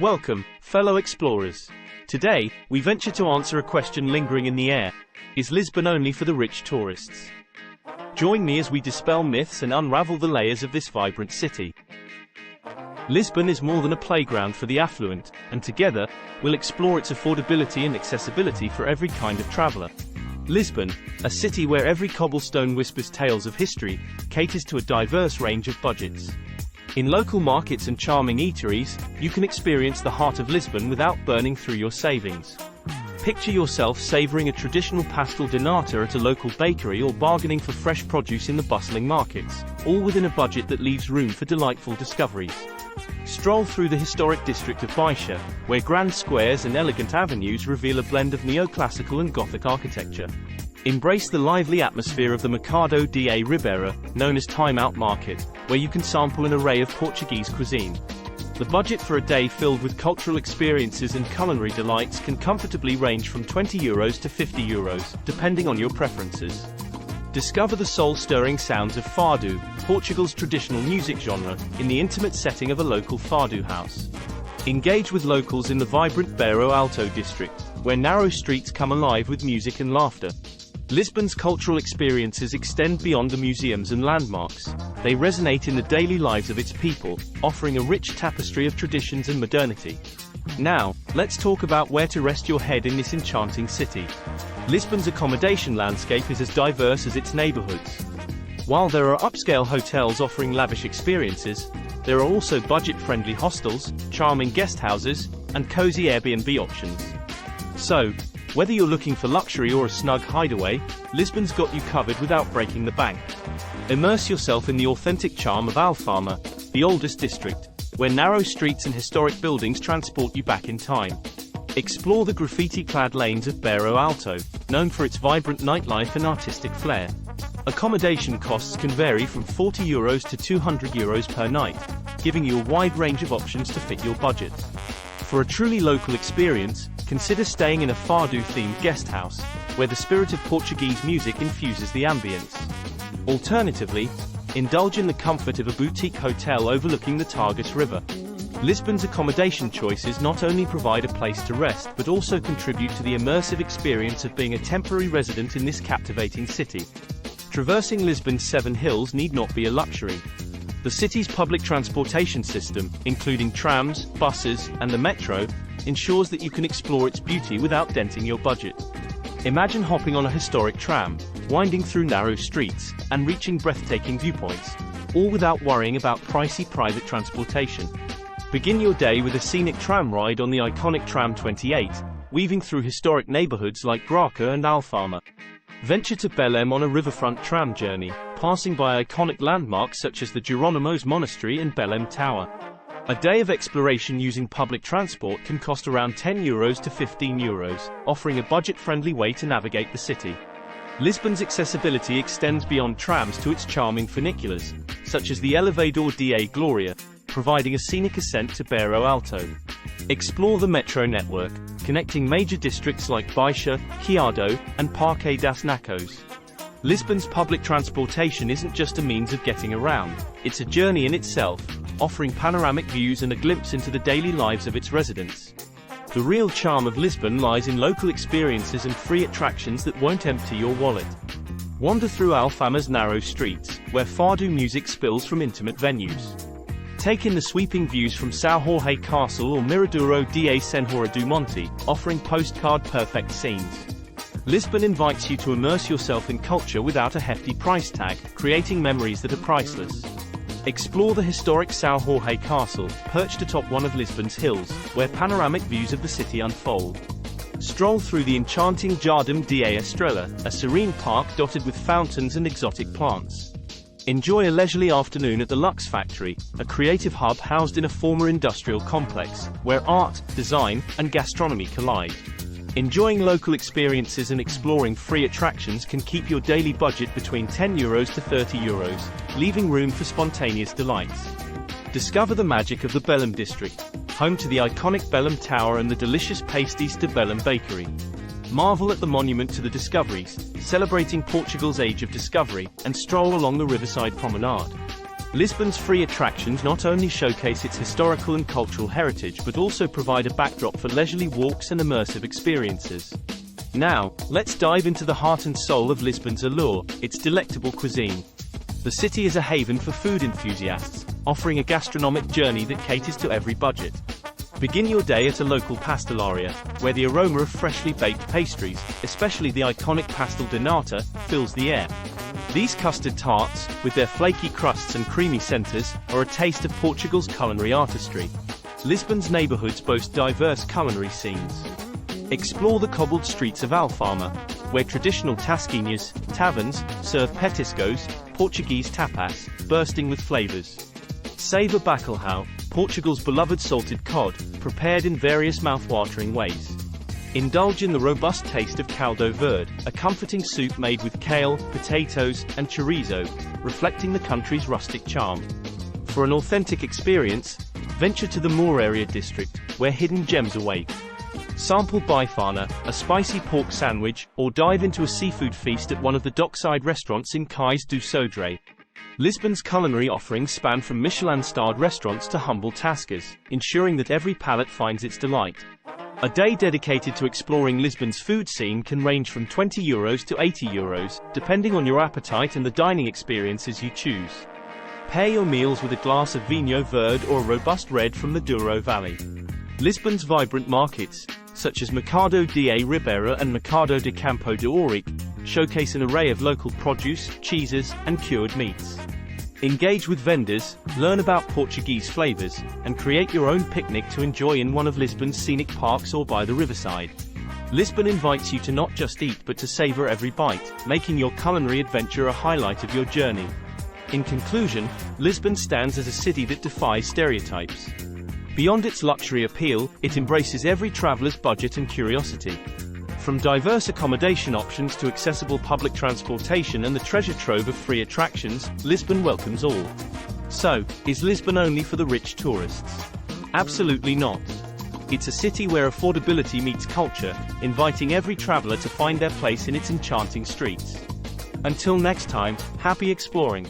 Welcome, fellow explorers. Today, we venture to answer a question lingering in the air. Is Lisbon only for the rich tourists? Join me as we dispel myths and unravel the layers of this vibrant city. Lisbon is more than a playground for the affluent, and together, we'll explore its affordability and accessibility for every kind of traveler. Lisbon, a city where every cobblestone whispers tales of history, caters to a diverse range of budgets. In local markets and charming eateries, you can experience the heart of Lisbon without burning through your savings. Picture yourself savoring a traditional pastel de nata at a local bakery or bargaining for fresh produce in the bustling markets, all within a budget that leaves room for delightful discoveries. Stroll through the historic district of Baixa, where grand squares and elegant avenues reveal a blend of neoclassical and Gothic architecture. Embrace the lively atmosphere of the Mercado da Ribeira, known as Time Out Market, where you can sample an array of Portuguese cuisine. The budget for a day filled with cultural experiences and culinary delights can comfortably range from €20 to €50, depending on your preferences. Discover the soul-stirring sounds of Fado, Portugal's traditional music genre, in the intimate setting of a local Fado house. Engage with locals in the vibrant Bairro Alto district, where narrow streets come alive with music and laughter. Lisbon's cultural experiences extend beyond the museums and landmarks. They resonate in the daily lives of its people, offering a rich tapestry of traditions and modernity. Now, let's talk about where to rest your head in this enchanting city. Lisbon's accommodation landscape is as diverse as its neighborhoods. While there are upscale hotels offering lavish experiences, there are also budget-friendly hostels, charming guest houses, and cozy Airbnb options. So, whether you're looking for luxury or a snug hideaway, Lisbon's got you covered without breaking the bank. Immerse yourself in the authentic charm of Alfama, the oldest district, where narrow streets and historic buildings transport you back in time. Explore the graffiti-clad lanes of Bairro Alto, known for its vibrant nightlife and artistic flair. Accommodation costs can vary from €40 to €200 per night, giving you a wide range of options to fit your budget. For a truly local experience, consider staying in a Fado-themed guest house, where the spirit of Portuguese music infuses the ambience. Alternatively, indulge in the comfort of a boutique hotel overlooking the Tagus River. Lisbon's accommodation choices not only provide a place to rest but also contribute to the immersive experience of being a temporary resident in this captivating city. Traversing Lisbon's 7 hills need not be a luxury. The city's public transportation system, including trams, buses, and the metro, ensures that you can explore its beauty without denting your budget. Imagine hopping on a historic tram, winding through narrow streets, and reaching breathtaking viewpoints, all without worrying about pricey private transportation. Begin your day with a scenic tram ride on the iconic Tram 28, weaving through historic neighborhoods like Graça and Alfama. Venture to Belém on a riverfront tram journey, passing by iconic landmarks such as the Jerónimos Monastery and Belém Tower. A day of exploration using public transport can cost around €10 to €15, offering a budget-friendly way to navigate the city. Lisbon's accessibility extends beyond trams to its charming funiculars, such as the Elevador da Glória, providing a scenic ascent to Bairro Alto. Explore the metro network, connecting major districts like Baixa, Chiado, and Parque das Nações. Lisbon's public transportation isn't just a means of getting around, it's a journey in itself, offering panoramic views and a glimpse into the daily lives of its residents. The real charm of Lisbon lies in local experiences and free attractions that won't empty your wallet. Wander through Alfama's narrow streets, where Fado music spills from intimate venues. Take in the sweeping views from São Jorge Castle or Miradoro da Senhora do Monte, offering postcard-perfect scenes. Lisbon invites you to immerse yourself in culture without a hefty price tag, creating memories that are priceless. Explore the historic São Jorge Castle, perched atop one of Lisbon's hills, where panoramic views of the city unfold. Stroll through the enchanting Jardim da Estrela, a serene park dotted with fountains and exotic plants. Enjoy a leisurely afternoon at the Lux Factory, a creative hub housed in a former industrial complex, where art, design, and gastronomy collide. Enjoying local experiences and exploring free attractions can keep your daily budget between €10 to €30, leaving room for spontaneous delights. Discover the magic of the Belém district, home to the iconic Belém Tower and the delicious Pastéis de Belém bakery. Marvel at the monument to the discoveries, celebrating Portugal's age of discovery, and stroll along the riverside promenade. Lisbon's free attractions not only showcase its historical and cultural heritage but also provide a backdrop for leisurely walks and immersive experiences. Now, let's dive into the heart and soul of Lisbon's allure, its delectable cuisine. The city is a haven for food enthusiasts, offering a gastronomic journey that caters to every budget. Begin your day at a local pastelaria, where the aroma of freshly baked pastries, especially the iconic pastel de nata, fills the air. These custard tarts, with their flaky crusts and creamy centers, are a taste of Portugal's culinary artistry. Lisbon's neighborhoods boast diverse culinary scenes. Explore the cobbled streets of Alfama, where traditional tasquinhas, taverns, serve petiscos, Portuguese tapas, bursting with flavors. Savor bacalhau, Portugal's beloved salted cod, prepared in various mouth-watering ways. Indulge in the robust taste of caldo verde, a comforting soup made with kale, potatoes, and chorizo, reflecting the country's rustic charm. For an authentic experience, venture to the Moor area district, where hidden gems await. Sample bifana, a spicy pork sandwich, or dive into a seafood feast at one of the dockside restaurants in Cais do Sodré. Lisbon's culinary offerings span from Michelin-starred restaurants to humble taskas, ensuring that every palate finds its delight. A day dedicated to exploring Lisbon's food scene can range from €20 to €80, depending on your appetite and the dining experiences you choose. Pair your meals with a glass of vinho verde or a robust red from the Douro Valley. Lisbon's vibrant markets, such as Mercado de Ribeira and Mercado de Campo de Ourique, showcase an array of local produce, cheeses, and cured meats. Engage with vendors, learn about Portuguese flavors, and create your own picnic to enjoy in one of Lisbon's scenic parks or by the riverside. Lisbon invites you to not just eat but to savor every bite, making your culinary adventure a highlight of your journey. In conclusion, Lisbon stands as a city that defies stereotypes. Beyond its luxury appeal, it embraces every traveler's budget and curiosity. From diverse accommodation options to accessible public transportation and the treasure trove of free attractions, Lisbon welcomes all. So, is Lisbon only for the rich tourists? Absolutely not. It's a city where affordability meets culture, inviting every traveler to find their place in its enchanting streets. Until next time, happy exploring.